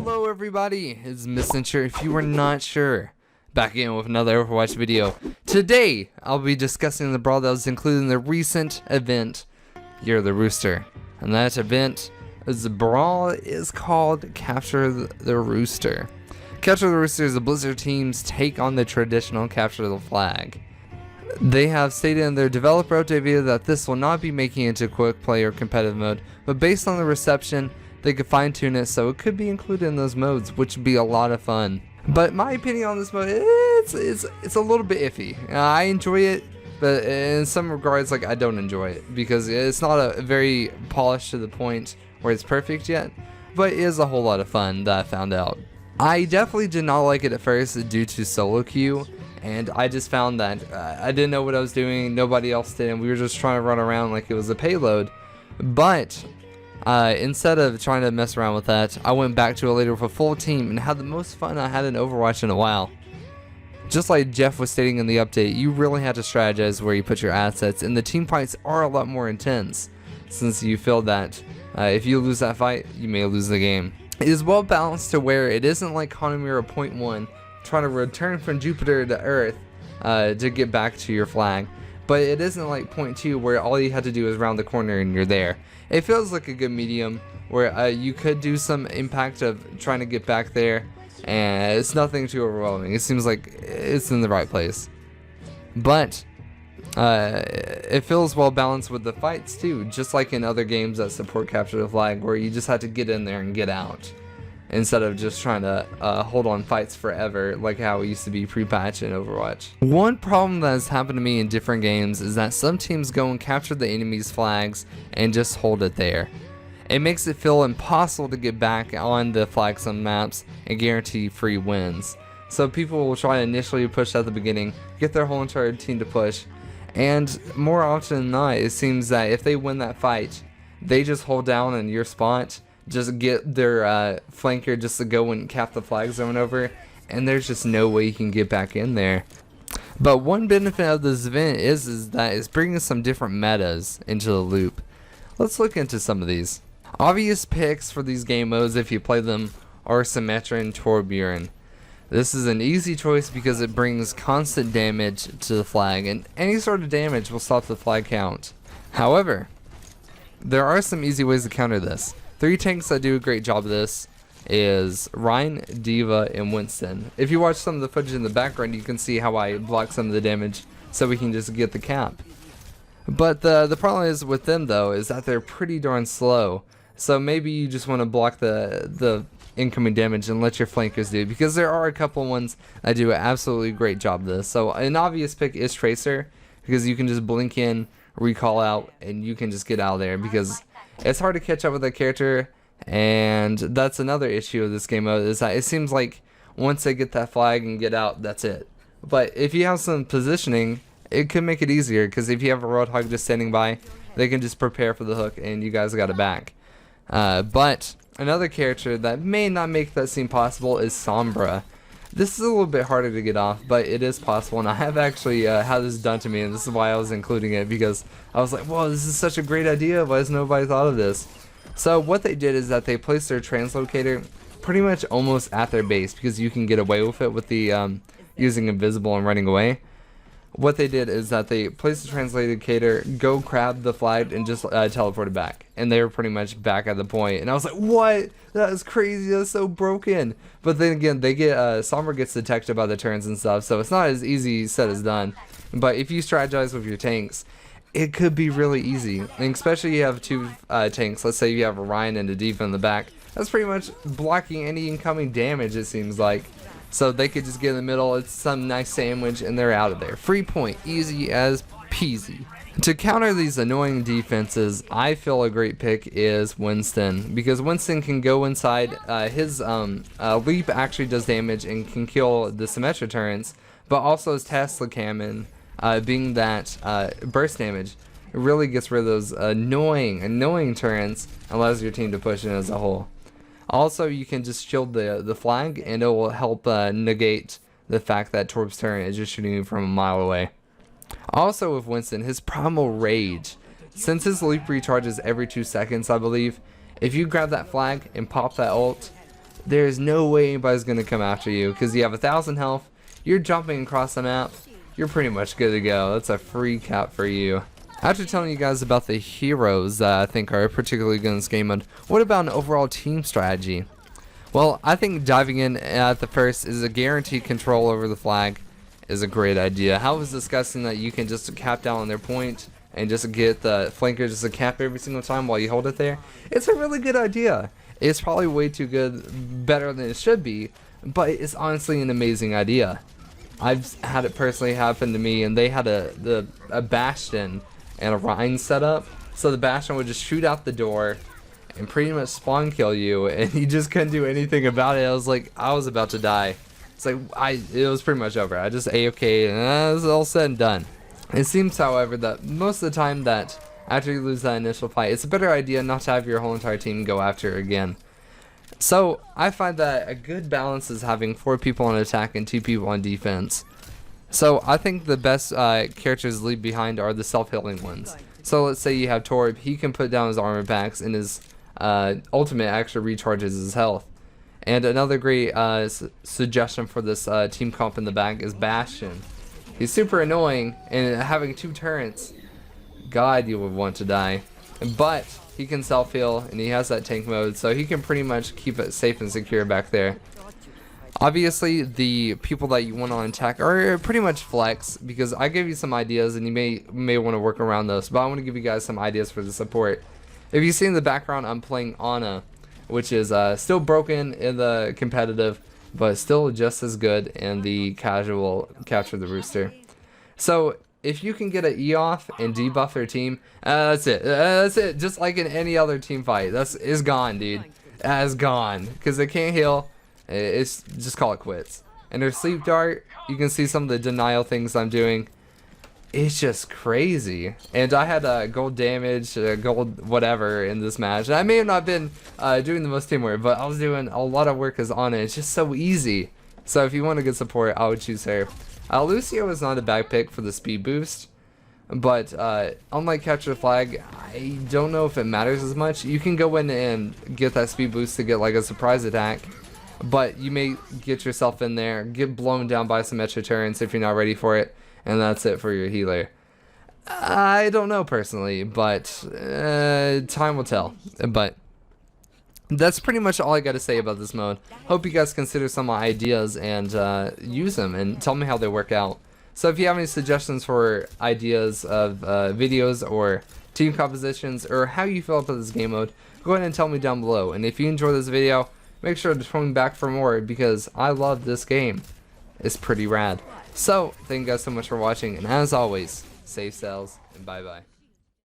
Hello everybody, it's Miscensure if you were not sure. Back again with another Overwatch video. Today, I'll be discussing the brawl that was included in the recent event, Capture the Rooster. And that event, the brawl is called Capture the Rooster. Capture the Rooster is the Blizzard team's take on the traditional Capture the Flag. They have stated in their developer update video that this will not be making it into quick play or competitive mode, but based on the reception, they could fine tune it so it could be included in those modes, which would be a lot of fun. But my opinion on this mode, it's a little bit iffy. I enjoy it, but in some regards, like, I don't enjoy it because it's not a very polished to the point where it's perfect yet, but it is a whole lot of fun that I found out. I definitely did not like it at first due to solo queue, and I just found that I didn't know what I was doing, nobody else did, and we were just trying to run around like it was a payload. But instead of trying to mess around with that, I went back to it later with a full team and had the most fun I had in Overwatch in a while. Just like Jeff was stating in the update, you really had to strategize where you put your assets, and the team fights are a lot more intense, since you feel that if you lose that fight, you may lose the game. It is well balanced to where it isn't like Hanamura Point 1, trying to return from Jupiter to Earth to get back to your flag. But it isn't like Point 2 where all you had to do is round the corner and you're there. It feels like a good medium where you could do some impact of trying to get back there, and it's nothing too overwhelming. It seems like it's in the right place. But it feels well balanced with the fights too, just like in other games that support Capture the Flag, where you just have to get in there and get out, instead of just trying to hold on fights forever like how it used to be pre-patch in Overwatch. One problem that has happened to me in different games is that some teams go and capture the enemy's flags and just hold it there. It makes it feel impossible to get back on the flag some maps and guarantee free wins. So people will try to initially push at the beginning, get their whole entire team to push, and more often than not, it seems that if they win that fight, they just hold down in your spot, just get their flanker just to go and cap the flag zone over, and there's just no way you can get back in there. But one benefit of this event is that it's bringing some different metas into the loop. Let's look into some of these. Obvious picks for these game modes if you play them are Symmetra and Torbjorn. This is an easy choice because it brings constant damage to the flag, and any sort of damage will stop the flag count. However, there are some easy ways to counter this. 3 tanks that do a great job of this is Ryan, Diva, and Winston. If you watch some of the footage in the background, you can see how I block some of the damage so we can just get the cap. But the problem is with them though is that they're pretty darn slow. So maybe you just want to block the incoming damage and let your flankers do it, because there are a couple ones that do an absolutely great job of this. So an obvious pick is Tracer, because you can just blink in, recall out, and you can just get out of there, because it's hard to catch up with that character. And that's another issue of this game mode, is that it seems like once they get that flag and get out, that's it. But if you have some positioning, it could make it easier, because if you have a Roadhog just standing by, they can just prepare for the hook and you guys got it back. But another character that may not make that seem possible is Sombra. This is a little bit harder to get off, but it is possible, and I have actually had this done to me, and this is why I was including it, because I was like, whoa, this is such a great idea, why has nobody thought of this? So what they did is that they placed their translocator pretty much almost at their base, because you can get away with it with the using invisible and running away. What they did is that they placed the translocator, go grab the flag, and just teleported back. And they were pretty much back at the point. And I was like, what? That is crazy. That's so broken. But then again, they get Sombra gets detected by the turns and stuff, so it's not as easy said as done. But if you strategize with your tanks, it could be really easy. And especially if you have 2 tanks. Let's say you have a Ryan and a Diva in the back. That's pretty much blocking any incoming damage, it seems like. So they could just get in the middle, it's some nice sandwich, and they're out of there. Free point, easy as peasy. To counter these annoying defenses, I feel a great pick is Winston, because Winston can go inside. His leap actually does damage and can kill the Symmetra turrets, but also his Tesla cannon, being that burst damage, it really gets rid of those annoying turrets and allows your team to push in as a whole. Also, you can just shield the flag, and it will help negate the fact that Torb's turret is just shooting you from a mile away. Also with Winston, his primal rage. Since his leap recharges every 2 seconds, I believe, if you grab that flag and pop that ult, there's no way anybody's gonna come after you because you have 1,000 health. You're jumping across the map. You're pretty much good to go. That's a free cap for you. After telling you guys about the heroes that I think are particularly good in this game mode, what about an overall team strategy? Well, I think diving in at the first is a guaranteed control over the flag is a great idea. How was discussing that you can just cap down on their point and just get the flanker just to cap every single time while you hold it there? It's a really good idea. It's probably way too good, better than it should be, but it's honestly an amazing idea. I've had it personally happen to me, and they had a bastion and a Rhine set up, so the bastion would just shoot out the door and pretty much spawn kill you, and you just couldn't do anything about it. I was about to die. It's like it was pretty much over. I just AFK'd and it was all said and done. It seems, however, that most of the time that after you lose that initial fight, it's a better idea not to have your whole entire team go after it again. So I find that a good balance is having 4 people on attack and 2 people on defense. So I think the best characters to leave behind are the self-healing ones. So let's say you have Torb. He can put down his armor packs, and his ultimate actually recharges his health. And another great suggestion for this team comp in the back is Bastion. He's super annoying, and having 2 turrets, God, you would want to die. But he can self-heal, and he has that tank mode, so he can pretty much keep it safe and secure back there. Obviously, the people that you want on attack are pretty much flex, because I gave you some ideas, and you may want to work around those, but I want to give you guys some ideas for the support. If you see in the background, I'm playing Ana, which is still broken in the competitive, but still just as good in the casual Capture the Rooster. So if you can get an E off and debuff their team, that's it. That's it. Just like in any other team fight, it's gone, dude. That's gone, because they can't heal. It's just call it quits. And their sleep dart, you can see some of the denial things I'm doing. It's just crazy. And I had gold damage, gold whatever in this match. And I may have not been doing the most teamwork, but I was doing a lot of work as on it. It's just so easy. So if you want a good support, I would choose her. Lucio is not a bad pick for the speed boost, but unlike Capture the Flag, I don't know if it matters as much. You can go in and get that speed boost to get like a surprise attack, but you may get yourself in there, get blown down by some extra turns if you're not ready for it, and that's it for your healer. I don't know personally, but time will tell. But that's pretty much all I got to say about this mode. Hope you guys consider some of my ideas and use them and tell me how they work out. So if you have any suggestions for ideas of videos or team compositions or how you feel about this game mode, go ahead and tell me down below. And if you enjoy this video, make sure to come back for more, because I love this game. It's pretty rad. So thank you guys so much for watching, and as always, safe cells and bye bye.